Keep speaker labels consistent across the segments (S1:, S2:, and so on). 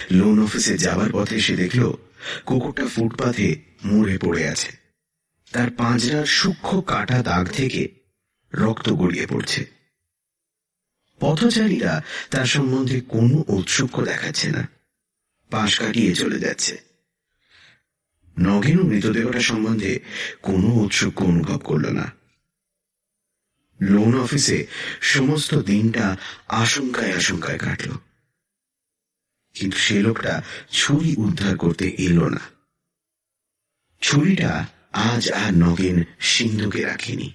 S1: Loan অফিসে যাবার পথে সে দেখল কুকুরটা ফুটপাথে মরে পড়ে আছে। তার পাঁজরার সূক্ষ্ম কাটা দাগ থেকে রক্ত গড়িয়ে পড়ছে। পথচারীরা তার সম্বন্ধে কোনো ঔৎসুক্য দেখাচ্ছে না, পাশ কাটিয়ে চলে যাচ্ছে। নগেনও মৃতদেহটা সম্বন্ধে কোনো ঔৎসুক্য অনুভব করল না। লোন অফিসে সমস্ত দিনটা আশঙ্কায় আশঙ্কায় কাটল, কিন্তু সে লোকটা ছুরি উদ্ধার করতে এলো না। ছুরিটা আজ আর নগেন সিন্ধুকে রাখেনি,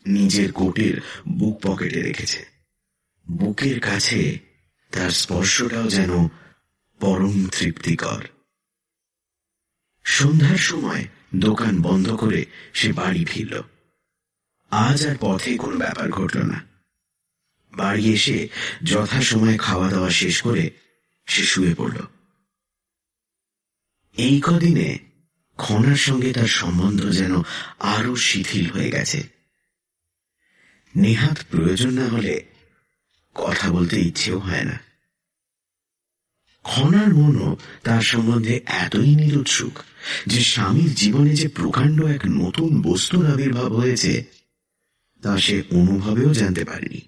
S1: নিজের কোটের বুক পকেটে রেখেছে। বুকের কাছে তার স্পর্শটাও যেন পরম তৃপ্তিকর। সন্ধ্যার সময় দোকান বন্ধ করে সে বাড়ি ফিরল। আজ আর পথে কোনো ব্যাপার ঘটল না। বাড়ি এসে যথাসময়ে খাওয়া দাওয়া শেষ করে সে শুয়ে পড়ল। এই কদিনে খনার সঙ্গে তার সম্বন্ধ যেন আরো শিথিল হয়ে গেছে। নেহাত প্রয়োজন না হলে কথা বলতে ইচ্ছেও হয় না। খনার মনও তার সম্বন্ধে এতই নিরুৎসুক যে স্বামীর জীবনে যে প্রকাণ্ড এক নতুন বস্তুর আবির্ভাব হয়েছে তা সে অনুভবেও জানতে পারেনি।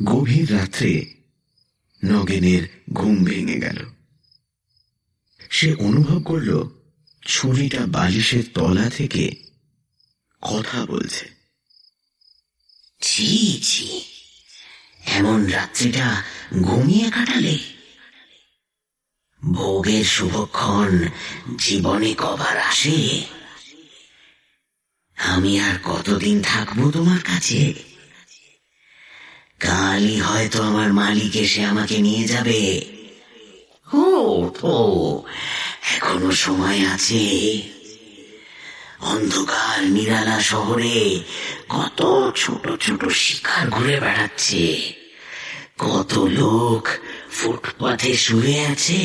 S1: গভীর রাত্রে নগেনের ঘুম ভেঙে গেল। সে অনুভব করল ছুরিটা বালিশের তলা থেকে কথা বলছে।
S2: ছি ছি, এমন রাত্রিটা ঘুমিয়ে কাটালে? ভোগের শুভক্ষণ জীবনে কবার আসে? আমি আর কতদিন থাকবো তোমার কাছে? কালই হয়তো আমার মালিক এসে আমাকে নিয়ে যাবে। ও এখনো সময় আছে। অন্ধকার নিরালা শহরে কত ছোট ছোট শিকার ঘুরে বেড়াচ্ছে, কত লোক ফুটপাথে শুয়ে আছে।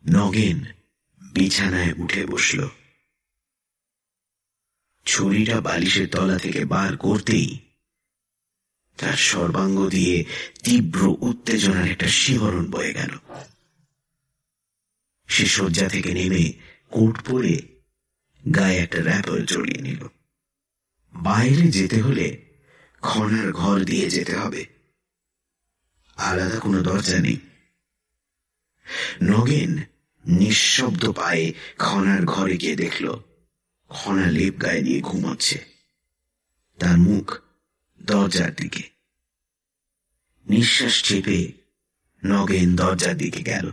S1: নগেন বিছানায় উঠে বসল। ছুরিটা বালিশের তলা থেকে বার করতেই তার সর্বাঙ্গ দিয়ে তীব্র উত্তেজনার একটা শিহরণ বয়ে গেল। সে শয্যা থেকে নেমে কোট পরে গায়ে একটা র্যাপার জড়িয়ে নিল। বাইরে যেতে হলে খনার ঘর দিয়ে যেতে হবে, আলাদা কোনো দরজা নেই। নগেন নিঃশব্দ পায়ে খনার ঘরে গিয়ে দেখল খনা লেপ গায়ে নিয়ে ঘুমাচ্ছে, তার মুখ দরজার দিকে। নিঃশ্বাস চেপে নগেন দরজার দিকে গেল,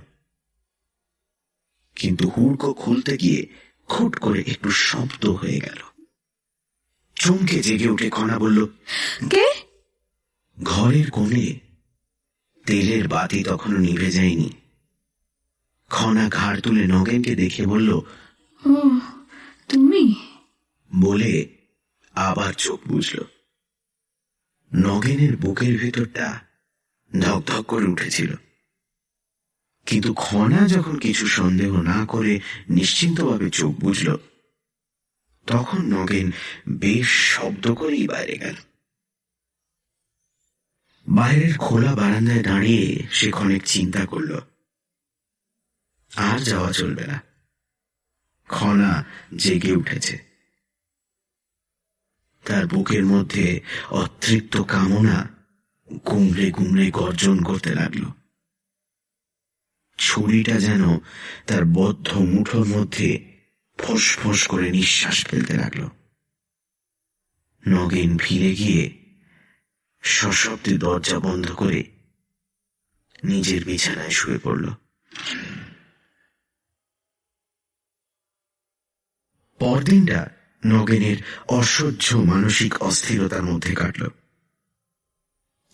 S1: কিন্তু হুড়কো খুলতে গিয়ে খুট করে একটু শব্দ হয়ে গেল। চমকে জেগে উঠে খনা বলল,
S3: কে?
S1: ঘরের কোণে তেলের বাতি তখনও নিভে যায়নি। খনা ঘাড় তুলে নগেনকে দেখে বলল,
S3: ও তুমি?
S1: বলে আবার চোখ বুঝল। নগেনের বুকের ভেতরটা ধকধক করে উঠেছিল, কিন্তু খনা যখন কিছু সন্দেহ না করে নিশ্চিন্তভাবে চোখ বুঝল, তখন নগেন বেশ শব্দ করেই বাইরে গেল। বাইরের খোলা বারান্দায় দাঁড়িয়ে সে ক্ষণিক চিন্তা করল, আর যাওয়া চলবে না। খনা জেগে উঠেছে। তার বুকের মধ্যে অতৃপ্ত কামনা গুমড়ে গুমড়ে গর্জন করতে লাগল। ছুরিটা যেন তার বদ্ধ মুঠোর মধ্যে ফোঁস ফোঁস করে নিঃশ্বাস ফেলতে লাগল। নগেন ফিরে গিয়ে সশব্দে দরজা বন্ধ করে নিজের বিছানায় শুয়ে পড়ল। পরদিনটা নগেনের অসহ্য মানসিক অস্থিরতার মধ্যে কাটল।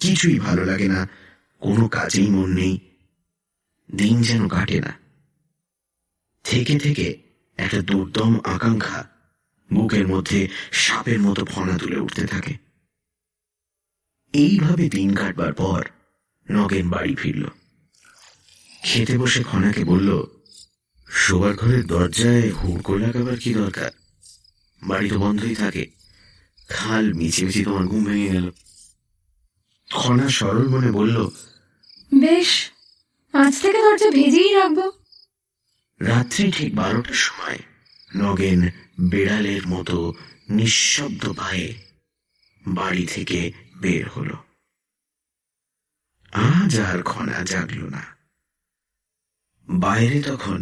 S1: কিছুই ভালো লাগে না, কোনো কাজেই মন নেই, দিন যেন কাটে না। থেকে থেকে একটা দুর্দম আকাঙ্ক্ষা বুকের মধ্যে সাপের মতো ফনা তুলে উঠতে থাকে। এইভাবে দিন কাটবার পর নগেন বাড়ি ফিরল। খেতে বসে খনাকে বলল, শোবার ঘরের দরজায় হুড়কো লাগাবার কি দরকার? বাড়ি তো বন্ধই থাকে। খাল মিছিমিছি তোমার ঘুম ভেঙে গেল। খনা সরল মনে বলল,
S3: বেশ, আজ থেকে দরজা ভেজেই রাখবো।
S1: রাত্রি ঠিক 12টার সময় নগেন বেড়ালের মতো নিঃশব্দ পায়ে বাড়ি থেকে বের হল। আজ আর খনা জাগল না। বাইরে তখন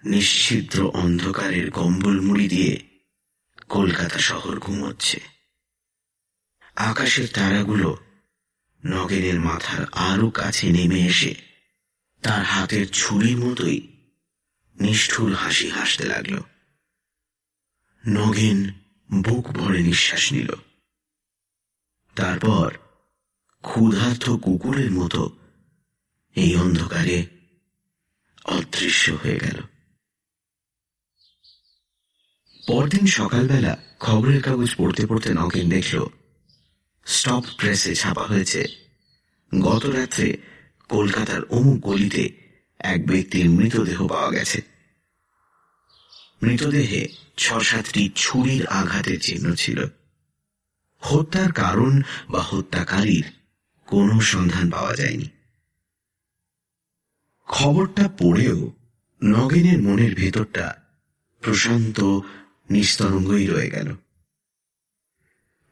S1: নিশ্ছিদ্র অন্ধকারের কম্বল মুড়ি দিয়ে কলকাতা শহর ঘুমোচ্ছে। আকাশের তারাগুলো নগেনের মাথার আরো কাছে নেমে এসে তার হাতের ছুরির মতোই নিষ্ঠুর হাসি হাসতে লাগল। নগেন বুক ভরে নিঃশ্বাস নিল। তারপর ক্ষুধার্ত কুকুরের মতো এই অন্ধকারে অদৃশ্য হয়ে গেল। পরদিন সকালবেলা খবরের কাগজ পড়তে পড়তে নগেন দেখল স্টপ প্রেসে ছাপা হয়েছে, গত রাত্রে কলকাতার অমুক গলিতে এক ব্যক্তির মৃতদেহ পাওয়া গেছে। মৃতদেহে 6-7টি ছুরির আঘাতের চিহ্ন ছিল। হত্যার কারণ বা হত্যাকারীর কোনো সন্ধান পাওয়া যায়নি। খবরটা পড়েও নগেনের মনের ভেতরটা প্রশান্ত নিস্তরঙ্গই রয়ে গেল।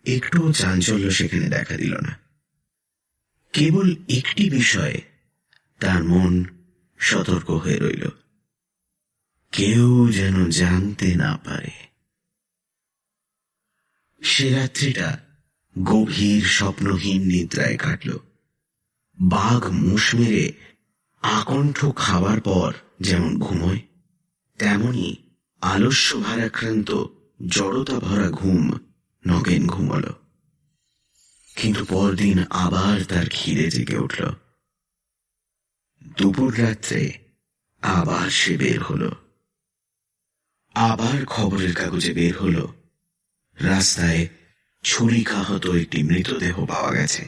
S1: একটুও চাঞ্চল্য সেখানে দেখা দিল না। কেবল একটি বিষয়ে তার মন সতর্ক হয়ে রইল, কেউ যেন জানতে না পারে। সে রাত্রিটা গভীর স্বপ্নহীন নিদ্রায় কাটল। বাঘ মুষ মেরে আকণ্ঠ খাবার পর যেমন ঘুমোয়, তেমনি আলস্য ভারাক্রান্ত জড়তা ভরা ঘুম নগেন ঘুমল। কিন্তু পরদিন আবার তার খিদে জেগে উঠল। দুপুর রাত্রে আবার সে বের হল। আবার খবরের কাগজে বের হল রাস্তায় ছুরিকাহত একটি মৃতদেহ পাওয়া গেছে।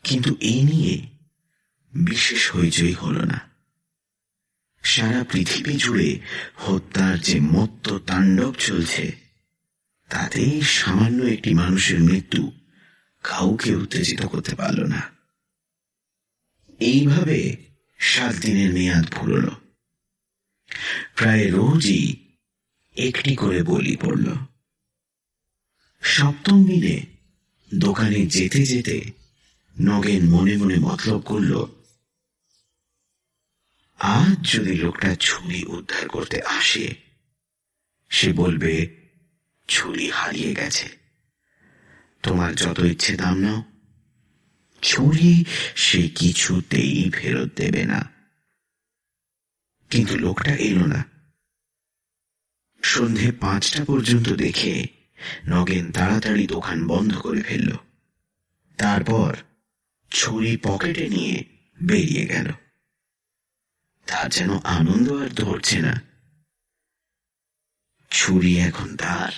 S1: কিন্তু এই নিয়ে বিশেষ হইচই হল না। সারা পৃথিবী জুড়ে হত্যার যে মত্ত তাণ্ডব চলছে, তাতেই সামান্য একটি মানুষের মৃত্যু কাউকে উত্তেজিত করতে পারল না। এইভাবে 7 দিনের মেয়াদ ফুরল। প্রায় রোজই একটি করে বলি পড়ল। 7ম দিনে দোকানে যেতে যেতে নগেন মনে মনে মতলব করল, আজ যদি লোকটা ছুরি উদ্ধার করতে আসে, সে বলবে ছুরি হারিয়ে গেছে, তোমার যত ইচ্ছে দাম নাও। ছুরি সে কিছুতেই ফেরত দেবে না। কিন্তু লোকটা এলো না। সন্ধে 5টা পর্যন্ত দেখে নগেন তাড়াতাড়ি দোকান বন্ধ করে ফেলল। তারপর ছুরি পকেটে নিয়ে বেরিয়ে গেল। তার যেন আনন্দ আর ধরছে না। ছুরি এখন তার,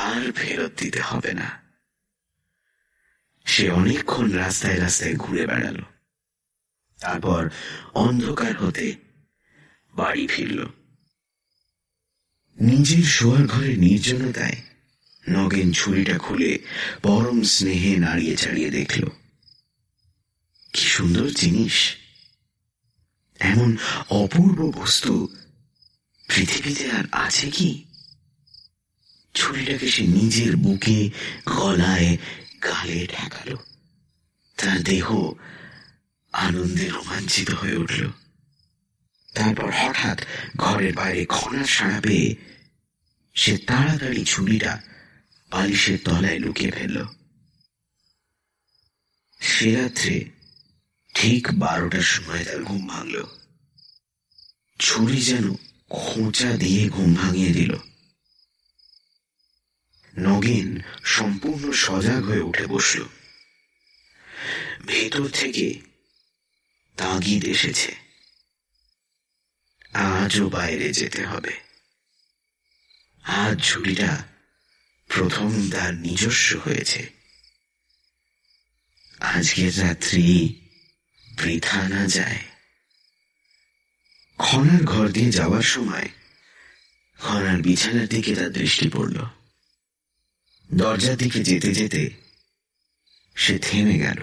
S1: আর ফেরত দিতে হবে না। সে অনেকক্ষণ রাস্তায় রাস্তায় ঘুরে বেড়াল। তারপর অন্ধকার হতে বাড়ি ফিরল। নিজের শোয়ার ঘরের নির্জনতায় নগেন ছুরিটা খুলে পরম স্নেহে নাড়িয়ে চাড়িয়ে দেখল। কি সুন্দর জিনিস! এমন অপূর্ব বস্তু পৃথিবীতে আর আছে কি? ছুরিটাকে সে নিজের বুকে, গলায়, গালে ঠেকাল। তার দেহ আনন্দে রোমাঞ্চিত হয়ে উঠল। তারপর হঠাৎ ঘরের বাইরে খনার সাড়া পেয়ে সে তাড়াতাড়ি ছুরিটা বালিশের তলায় লুকিয়ে ফেলল। সে রাত্রে ঠিক 12টার সময় তার ঘুম ভাঙল। ছুরি যেন খোঁচা দিয়ে ঘুম ভাঙিয়ে দিল। নগেন সম্পূর্ণ সজাগ হয়ে উঠে বসল। ভেতর থেকে তাগিদ এসেছে, আজও বাইরে যেতে হবে। আজ ছুরিটা প্রথম তার নিজস্ব হয়েছে। আজকের রাত্রি বৃথা না যায়। খনার ঘর দিয়ে যাওয়ার সময় খনার বিছানার দিকে তার দৃষ্টি পড়ল। দরজার দিকে যেতে যেতে সে থেমে গেল।